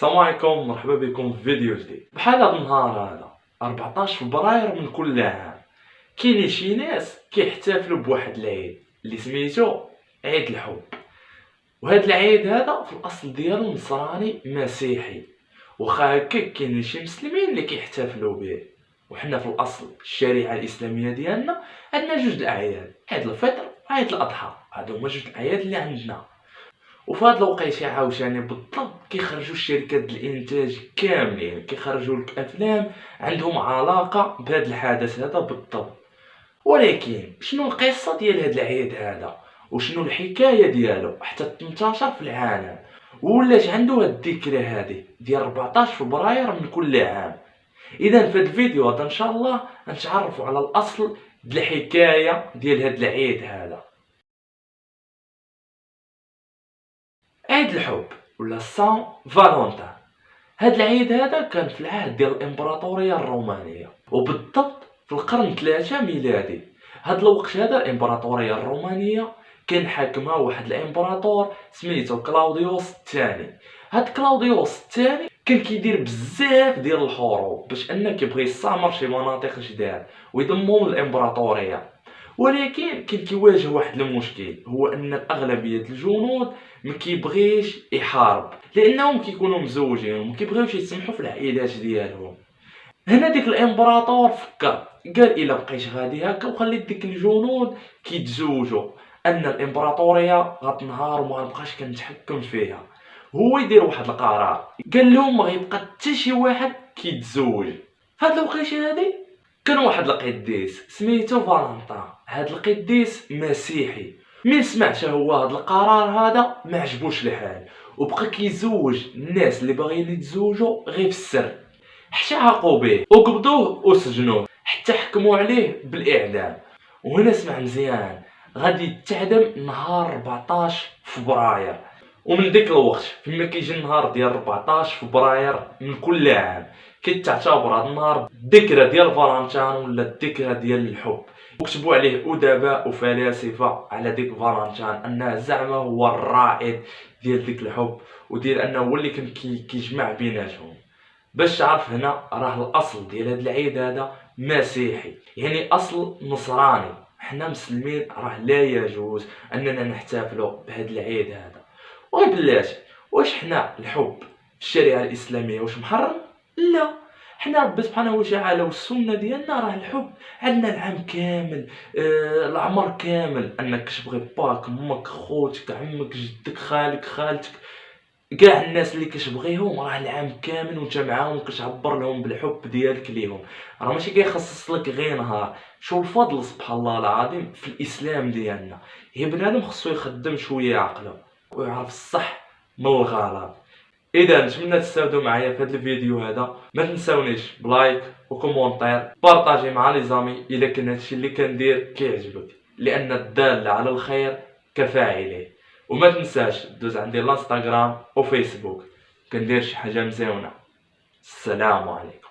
السلام عليكم، مرحبا بكم في فيديو جديد. بحال هذا النهار هذا 14 فبراير من كل عام كاينين شي ناس كيحتفلوا بواحد العيد اللي سميتو عيد الحب. وهذا العيد هذا في الاصل ديالو نصراني مسيحي، واخا هكا كاينين شي مسلمين اللي كيحتفلوا به. وحنا في الاصل الشريعه الاسلاميه ديالنا عندنا جوج الاعياد، عيد الفطر وعيد الاضحى. هادو هما جوج الاعياد اللي عندنا. وفي هاد الوقيته عاوتاني بالضبط كيخرجوا الشركات الانتاج كاملين كيخرجوا لك افلام عندهم علاقه بهذا الحدث هذا بالضبط. ولكن شنو القصه ديال هذا العيد هذا وشنو الحكايه ديالو حتى تنتشر في العالم ولاش عنده هاد الذكرى هذه ديال 14 فبراير من كل عام؟ اذا في هذا الفيديو هذا ان شاء الله نتعرفوا على الاصل ديال الحكايه ديال هذا العيد هذا. عيد الحب ولا سان فالونتان، هاد العيد هذا كان في العهد ديال الامبراطوريه الرومانيه وبالضبط في القرن 3 ميلادي. هاد الوقت هذا الامبراطوريه الرومانيه كان حاكمها واحد الامبراطور سميتو كلاوديوس الثاني. هاد كلاوديوس الثاني كان كيدير بزاف ديال الحروب باش كيبغي يستعمر شي مناطق جداد ويضمهم للامبراطوريه. ولكن كان كيواجه واحد المشكل، هو ان اغلبيه الجنود ما كيبغيش يحارب لانهم كيكونوا مزوجين وما كيبغيوش يسمحوا في العائلات ديالهم. هنا ديك الامبراطور فكر، قال الا بقيت غادي هكا وخليت ديك الجنود كيتزوجوا ان الامبراطوريه غتنهار وما غنبقاش كنتحكم فيها. هو يدير واحد القرار، قال لهم ما غيبقى حتى شي واحد كيتزوج. هاد الوقيته هادي كان واحد القديس سميتو فالنتان. هاد القديس مسيحي، من سمعت هو هاد القرار هذا ما عجبوش الحال وبقى كيزوج الناس اللي باغيين يتزوجوا غير في السر، حتى عاقوا به وقبضوه وسجنوه حتى حكموا عليه بالاعدام. وهنا سمع مزيان، غادي يتعدم نهار 14 فبراير. ومن ديك الوقت فيما كيجي النهار ديال 14 فبراير من كل عام كيتعتبر هذا النهار الذكرى ديال فالنتان ولا الذكرى ديال الحب. وكتبوا عليه ادباء وفلاسفه على ديك فالنتان انه زعما هو الرائد ديال ديك الحب وديال انه هو اللي كان كيجمع بيناتهم. باش تعرف هنا راه الاصل ديال هذا العيد هذا مسيحي، يعني اصل نصراني. حنا مسلمين راه لا يجوز اننا نحتفلوا بهذا العيد هذا. وبلاتي واش حنا الحب في الشريعه الاسلاميه واش محرم؟ لا، حنا ربي سبحانه وتعالى والسنه ديالنا راه الحب عندنا العام كامل، العمر كامل، انك تبغي باك امك خوتك عمك جدك خالك خالتك كاع الناس اللي كتبغيهم راه العام كامل وانت معاهم كتعبر لهم بالحب ديالك ليهم. راه ماشي كيخصص لك غير نهار. شو الفضل سبحان الله العظيم في الاسلام ديالنا. هي بنادم خصو يخدم شويه عقله ويعرف الصح من الغلط. اذا نتمنى تستافدوا معايا في هذا الفيديو هذا. ما تنساونيش بلايك وكومونتير، بارطاجي مع لي زامي الا كان هادشي اللي كندير كيعجبك، لان الدال على الخير كفاعله. وما تنساش دوز عندي الانستغرام وفيسبوك كندير شي حاجه مزيونه. السلام عليكم.